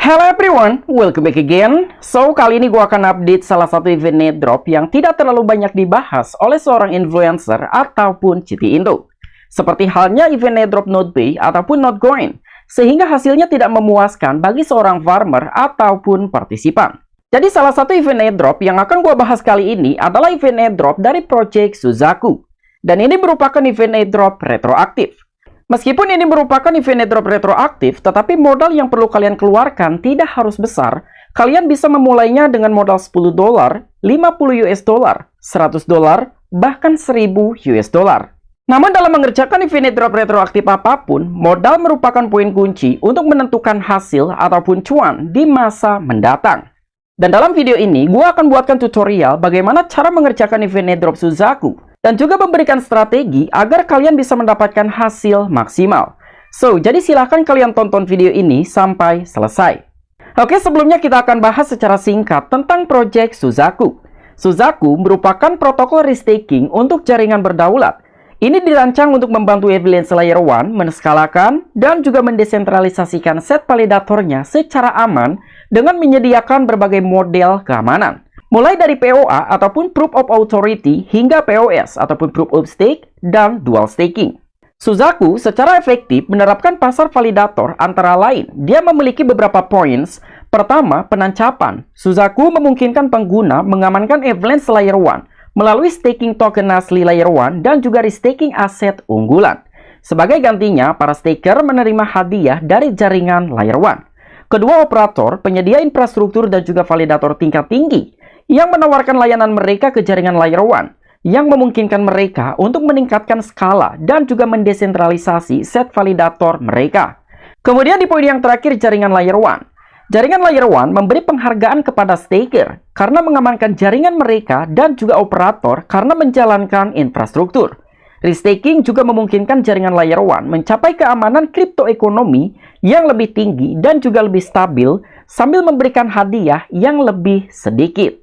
Hello everyone, welcome back again. So, kali ini gue akan update salah satu event airdrop yang tidak terlalu banyak dibahas oleh seorang influencer ataupun Citi Indo. Seperti halnya event airdrop NotePay ataupun Notcoin, sehingga hasilnya tidak memuaskan bagi seorang farmer ataupun partisipan. Jadi salah satu event airdrop yang akan gue bahas kali ini adalah event airdrop dari project Suzaku. Dan ini merupakan event airdrop retroaktif. Meskipun ini merupakan event airdrop retroaktif, tetapi modal yang perlu kalian keluarkan tidak harus besar. Kalian bisa memulainya dengan modal $10, $50, $100, bahkan $1000. Namun dalam mengerjakan event airdrop retroaktif apapun, modal merupakan poin kunci untuk menentukan hasil ataupun cuan di masa mendatang. Dan dalam video ini, gue akan buatkan tutorial bagaimana cara mengerjakan event airdrop Suzaku. Dan juga memberikan strategi agar kalian bisa mendapatkan hasil maksimal. So, jadi silahkan kalian tonton video ini sampai selesai. Oke, sebelumnya kita akan bahas secara singkat tentang project Suzaku. Suzaku merupakan protokol restaking untuk jaringan berdaulat. Ini dirancang untuk membantu Avalanche Layer 1 menskalakan dan juga mendesentralisasikan set validatornya secara aman dengan menyediakan berbagai model keamanan. Mulai dari POA ataupun Proof of Authority hingga POS ataupun Proof of Stake dan Dual Staking. Suzaku secara efektif menerapkan pasar validator antara lain. Dia memiliki beberapa points. Pertama, penancapan. Suzaku memungkinkan pengguna mengamankan Avalanche Layer 1 melalui staking token asli Layer 1 dan juga restaking aset unggulan. Sebagai gantinya, para staker menerima hadiah dari jaringan Layer 1. Kedua, operator, penyedia infrastruktur dan juga validator tingkat tinggi yang menawarkan layanan mereka ke jaringan Layer 1, yang memungkinkan mereka untuk meningkatkan skala dan juga mendesentralisasi set validator mereka. Kemudian di poin yang terakhir, jaringan Layer 1. Jaringan Layer 1 memberi penghargaan kepada staker karena mengamankan jaringan mereka dan juga operator karena menjalankan infrastruktur. Restaking juga memungkinkan jaringan Layer 1 mencapai keamanan kriptoekonomi yang lebih tinggi dan juga lebih stabil sambil memberikan hadiah yang lebih sedikit.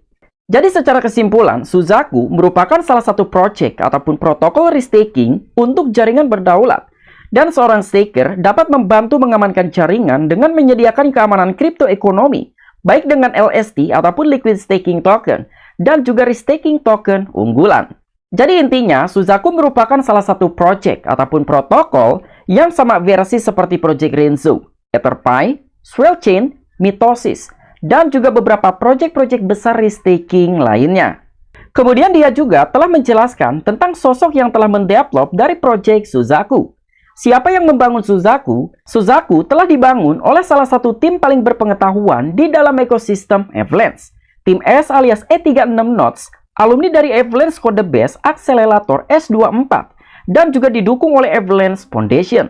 Jadi secara kesimpulan, Suzaku merupakan salah satu project ataupun protokol restaking untuk jaringan berdaulat. Dan seorang staker dapat membantu mengamankan jaringan dengan menyediakan keamanan kriptoekonomi, baik dengan LST ataupun Liquid Staking Token, dan juga restaking token unggulan. Jadi intinya, Suzaku merupakan salah satu project ataupun protokol yang sama versi seperti Project Renzo, EtherPi, Swellchain, Mitosis, dan juga beberapa proyek-proyek besar restaking lainnya. Kemudian dia juga telah menjelaskan tentang sosok yang telah mendevelop dari proyek Suzaku. Siapa yang membangun Suzaku? Suzaku telah dibangun oleh salah satu tim paling berpengetahuan di dalam ekosistem Avalanche. Tim S alias E36 Nodes, alumni dari Avalanche Codebase Accelerator S24, dan juga didukung oleh Avalanche Foundation.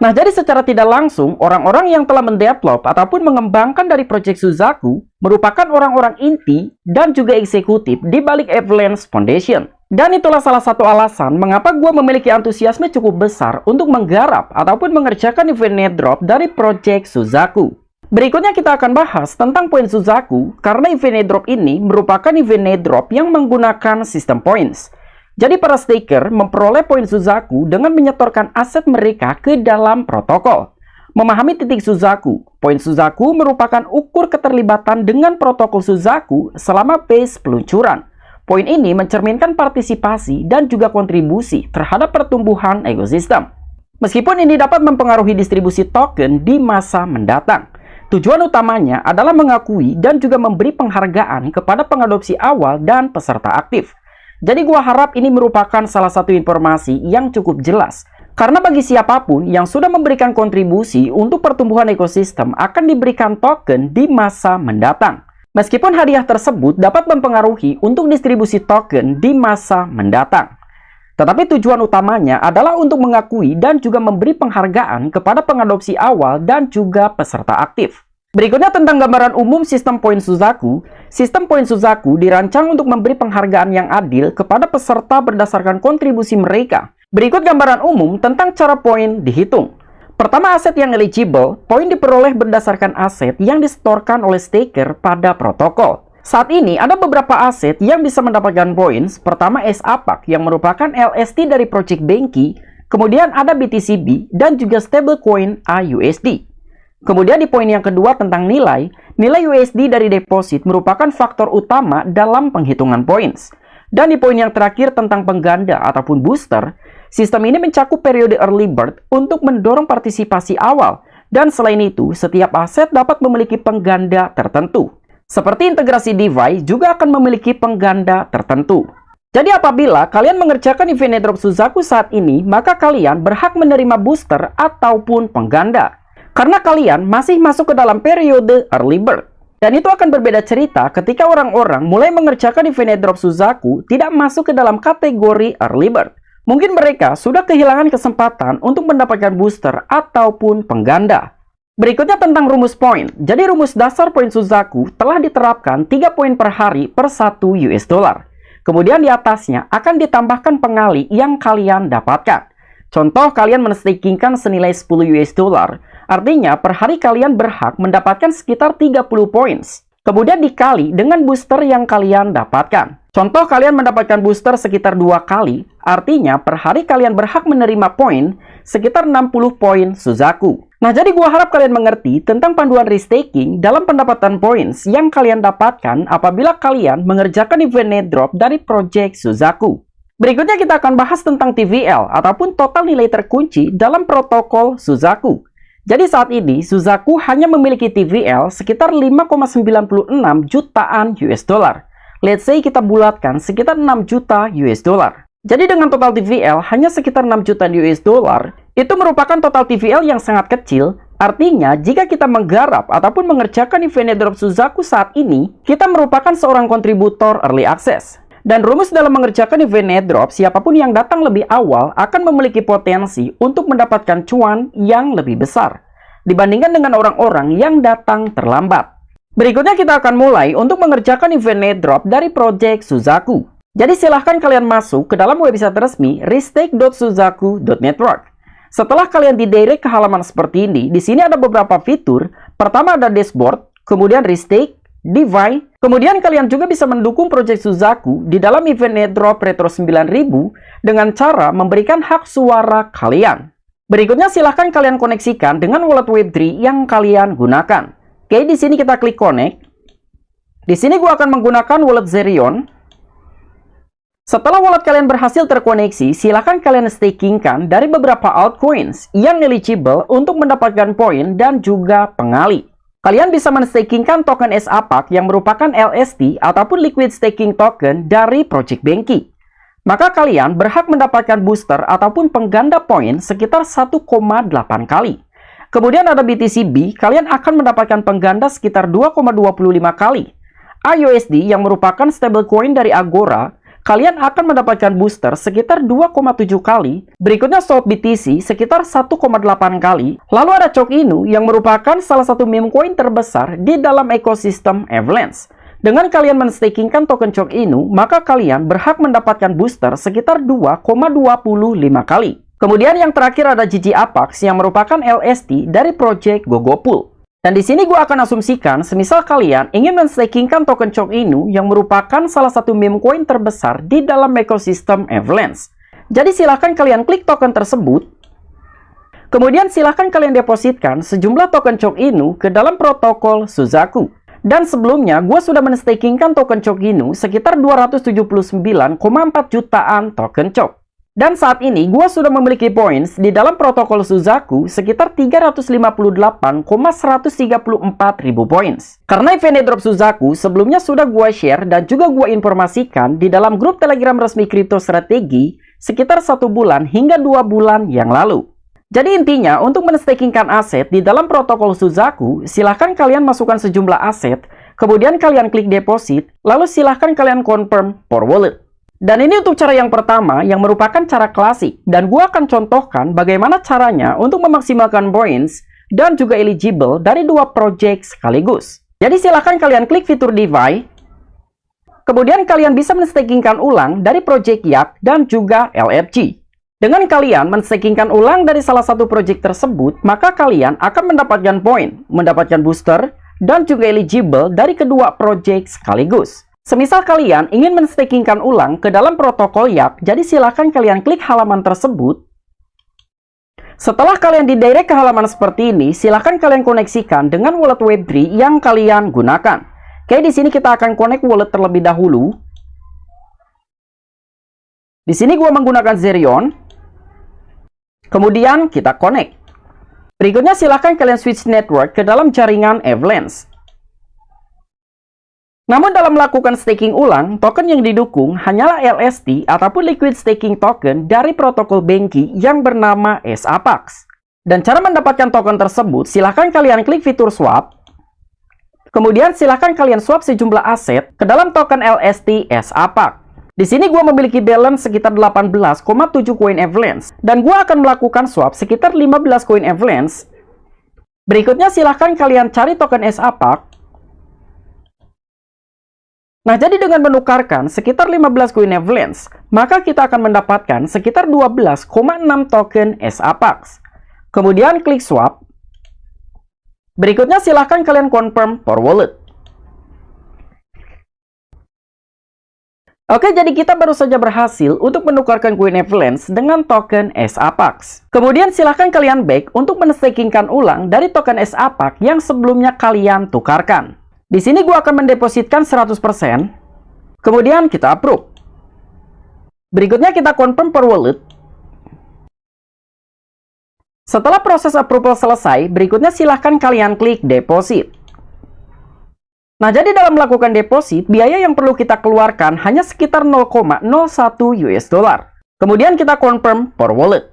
Nah, jadi secara tidak langsung, orang-orang yang telah mendevelop ataupun mengembangkan dari proyek Suzaku merupakan orang-orang inti dan juga eksekutif di balik Avalanche Foundation. Dan itulah salah satu alasan mengapa gue memiliki antusiasme cukup besar untuk menggarap ataupun mengerjakan event airdrop dari proyek Suzaku. Berikutnya kita akan bahas tentang poin Suzaku karena event airdrop ini merupakan event airdrop yang menggunakan sistem points. Jadi para staker memperoleh poin Suzaku dengan menyetorkan aset mereka ke dalam protokol. Memahami titik Suzaku, poin Suzaku merupakan ukur keterlibatan dengan protokol Suzaku selama phase peluncuran. Poin ini mencerminkan partisipasi dan juga kontribusi terhadap pertumbuhan ekosistem. Meskipun ini dapat mempengaruhi distribusi token di masa mendatang. Tujuan utamanya adalah mengakui dan juga memberi penghargaan kepada pengadopsi awal dan peserta aktif. Jadi gua harap ini merupakan salah satu informasi yang cukup jelas. Karena bagi siapapun yang sudah memberikan kontribusi untuk pertumbuhan ekosistem akan diberikan token di masa mendatang. Meskipun hadiah tersebut dapat mempengaruhi untuk distribusi token di masa mendatang. Tetapi tujuan utamanya adalah untuk mengakui dan juga memberi penghargaan kepada pengadopsi awal dan juga peserta aktif. Berikutnya tentang gambaran umum sistem poin Suzaku. Sistem poin Suzaku dirancang untuk memberi penghargaan yang adil kepada peserta berdasarkan kontribusi mereka. Berikut gambaran umum tentang cara poin dihitung. Pertama, aset yang eligible. Poin diperoleh berdasarkan aset yang disetorkan oleh staker pada protokol. Saat ini ada beberapa aset yang bisa mendapatkan poin. Pertama, S-APAC yang merupakan LST dari Project Banky. Kemudian ada BTCB dan juga stablecoin AUSD. Kemudian di poin yang kedua tentang nilai USD dari deposit merupakan faktor utama dalam penghitungan points. Dan di poin yang terakhir tentang pengganda ataupun booster, sistem ini mencakup periode early bird untuk mendorong partisipasi awal. Dan selain itu, setiap aset dapat memiliki pengganda tertentu. Seperti integrasi DeFi juga akan memiliki pengganda tertentu. Jadi apabila kalian mengerjakan event airdrop Suzaku saat ini, maka kalian berhak menerima booster ataupun pengganda. Karena kalian masih masuk ke dalam periode early bird. Dan itu akan berbeda cerita ketika orang-orang mulai mengerjakan event airdrop Suzaku tidak masuk ke dalam kategori early bird. Mungkin mereka sudah kehilangan kesempatan untuk mendapatkan booster ataupun pengganda. Berikutnya tentang rumus poin. Jadi rumus dasar poin Suzaku telah diterapkan 3 poin per hari per 1 US dollar. Kemudian di atasnya akan ditambahkan pengali yang kalian dapatkan. Contoh kalian men-stakingkan senilai 10 US dollar, artinya per hari kalian berhak mendapatkan sekitar 30 points. Kemudian dikali dengan booster yang kalian dapatkan. Contoh kalian mendapatkan booster sekitar 2 kali, artinya per hari kalian berhak menerima poin sekitar 60 poin Suzaku. Nah, jadi gua harap kalian mengerti tentang panduan restaking dalam pendapatan points yang kalian dapatkan apabila kalian mengerjakan event airdrop dari project Suzaku. Berikutnya kita akan bahas tentang TVL ataupun total nilai terkunci dalam protokol Suzaku. Jadi saat ini Suzaku hanya memiliki TVL sekitar 5,96 jutaan US dollar. Let's say kita bulatkan sekitar 6 juta US dollar. Jadi dengan total TVL hanya sekitar 6 juta US dollar, itu merupakan total TVL yang sangat kecil. Artinya jika kita menggarap ataupun mengerjakan event airdrop Suzaku saat ini, kita merupakan seorang kontributor early access. Dan rumus dalam mengerjakan event airdrop, siapapun yang datang lebih awal akan memiliki potensi untuk mendapatkan cuan yang lebih besar dibandingkan dengan orang-orang yang datang terlambat. Berikutnya kita akan mulai untuk mengerjakan event airdrop dari project Suzaku. Jadi silahkan kalian masuk ke dalam website resmi restake.suzaku.network. Setelah kalian didirect ke halaman seperti ini, di sini ada beberapa fitur. Pertama ada dashboard, kemudian restake, DeFi. Kemudian kalian juga bisa mendukung project Suzaku di dalam event airdrop Retro 9000 dengan cara memberikan hak suara kalian. Berikutnya silahkan kalian koneksikan dengan wallet Web3 yang kalian gunakan. Oke, di sini kita klik connect. Di sini gua akan menggunakan wallet Zerion. Setelah wallet kalian berhasil terkoneksi, silahkan kalian stakingkan dari beberapa altcoins yang eligible untuk mendapatkan poin dan juga pengali. Kalian bisa men-stakingkan token SAPAC yang merupakan LST ataupun Liquid Staking Token dari Project Benki. Maka kalian berhak mendapatkan booster ataupun pengganda poin sekitar 1,8 kali. Kemudian ada BTCB, kalian akan mendapatkan pengganda sekitar 2,25 kali. AUSD yang merupakan stablecoin dari Agora, kalian akan mendapatkan booster sekitar 2,7 kali. Berikutnya Salt BTC sekitar 1,8 kali. Lalu ada Choke Inu yang merupakan salah satu meme coin terbesar di dalam ekosistem Avalanche. Dengan kalian men-stakingkan token Choke Inu, maka kalian berhak mendapatkan booster sekitar 2,25 kali. Kemudian yang terakhir ada GG Apax yang merupakan LST dari project Gogopool. Dan di sini gue akan asumsikan, semisal kalian ingin men-stakingkan token Choke Inu yang merupakan salah satu meme coin terbesar di dalam ekosistem Avalanche. Jadi silahkan kalian klik token tersebut. Kemudian silahkan kalian depositkan sejumlah token Choke Inu ke dalam protokol Suzaku. Dan sebelumnya gue sudah men-stakingkan token Choke Inu sekitar 279,4 jutaan token Choke. Dan saat ini, gue sudah memiliki points di dalam protokol Suzaku sekitar 358,134 ribu points. Karena event airdrop Suzaku sebelumnya sudah gue share dan juga gue informasikan di dalam grup Telegram resmi Crypto Strategi sekitar 1 bulan hingga 2 bulan yang lalu. Jadi intinya, untuk men-stakingkan aset di dalam protokol Suzaku, silahkan kalian masukkan sejumlah aset, kemudian kalian klik deposit, lalu silahkan kalian confirm for wallet. Dan ini untuk cara yang pertama yang merupakan cara klasik, dan gua akan contohkan bagaimana caranya untuk memaksimalkan points dan juga eligible dari 2 project sekaligus. Jadi silahkan kalian klik fitur DeFi, kemudian kalian bisa men-stakingkan ulang dari project Yak dan juga LFG. Dengan kalian men-stakingkan ulang dari salah satu project tersebut, maka kalian akan mendapatkan poin, mendapatkan booster, dan juga eligible dari kedua project sekaligus. Semisal kalian ingin men-stakingkan ulang ke dalam protokol Yak, jadi silahkan kalian klik halaman tersebut. Setelah kalian didirect ke halaman seperti ini, silahkan kalian koneksikan dengan wallet Web3 yang kalian gunakan. Oke, di sini kita akan connect wallet terlebih dahulu. Di sini gua menggunakan Zerion. Kemudian kita connect. Berikutnya silahkan kalian switch network ke dalam jaringan Avalanche. Namun dalam melakukan staking ulang, token yang didukung hanyalah LST ataupun liquid staking token dari protokol Banqi yang bernama SAPAX. Dan cara mendapatkan token tersebut, silahkan kalian klik fitur swap. Kemudian silahkan kalian swap sejumlah aset ke dalam token LST SAPAX. Di sini gua memiliki balance sekitar 18,7 koin Avalanche dan gua akan melakukan swap sekitar 15 koin Avalanche. Berikutnya silahkan kalian cari token SAPAX. Nah, jadi dengan menukarkan sekitar 15 koin Avalanche, maka kita akan mendapatkan sekitar 12,6 token SAPAX. Kemudian klik swap. Berikutnya silahkan kalian confirm for wallet. Oke, jadi kita baru saja berhasil untuk menukarkan koin Avalanche dengan token SAPAX. Kemudian silahkan kalian back untuk men-stakingkan ulang dari token SAPAX yang sebelumnya kalian tukarkan. Di sini gua akan mendepositkan 100%. Kemudian kita approve. Berikutnya kita confirm per wallet. Setelah proses approval selesai, berikutnya silahkan kalian klik deposit. Nah, jadi dalam melakukan deposit, biaya yang perlu kita keluarkan hanya sekitar 0,01 US dollar. Kemudian kita confirm for wallet.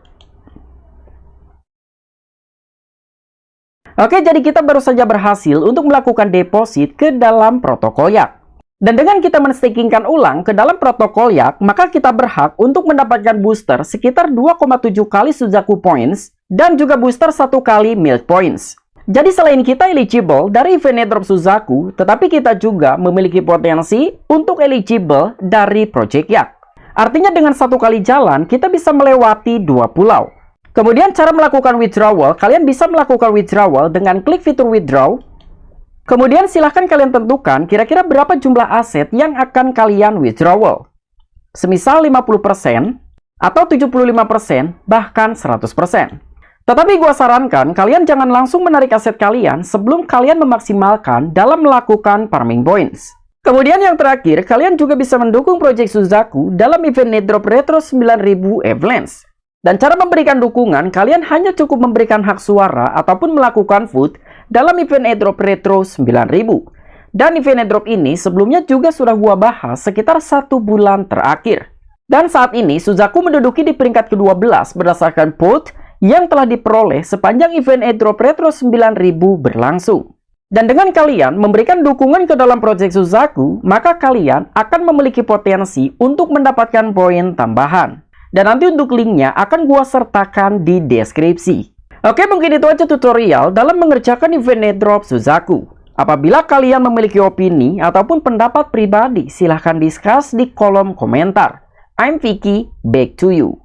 Oke, jadi kita baru saja berhasil untuk melakukan deposit ke dalam protokol YAK. Dan dengan kita men-stakingkan ulang ke dalam protokol YAK, maka kita berhak untuk mendapatkan booster sekitar 2,7 kali Suzaku Points dan juga booster 1 kali Milk Points. Jadi selain kita eligible dari event airdrop Suzaku, tetapi kita juga memiliki potensi untuk eligible dari Project YAK. Artinya dengan 1 kali jalan, kita bisa melewati 2 pulau. Kemudian cara melakukan withdrawal, kalian bisa melakukan withdrawal dengan klik fitur withdraw. Kemudian silahkan kalian tentukan kira-kira berapa jumlah aset yang akan kalian withdrawal. Semisal 50%, atau 75%, bahkan 100%. Tetapi gua sarankan kalian jangan langsung menarik aset kalian sebelum kalian memaksimalkan dalam melakukan farming points. Kemudian yang terakhir, kalian juga bisa mendukung Project Suzaku dalam event airdrop Retro 9000 Avalanche. Dan cara memberikan dukungan, kalian hanya cukup memberikan hak suara ataupun melakukan vote dalam event airdrop Retro 9000. Dan event airdrop ini sebelumnya juga sudah gua bahas sekitar 1 bulan terakhir. Dan saat ini Suzaku menduduki di peringkat ke-12 berdasarkan vote yang telah diperoleh sepanjang event airdrop Retro 9000 berlangsung. Dan dengan kalian memberikan dukungan ke dalam Project Suzaku, maka kalian akan memiliki potensi untuk mendapatkan poin tambahan. Dan nanti untuk linknya akan gua sertakan di deskripsi. Oke, mungkin itu aja tutorial dalam mengerjakan event airdrop Suzaku. Apabila kalian memiliki opini ataupun pendapat pribadi, silahkan discuss di kolom komentar. I'm Vicky, back to you.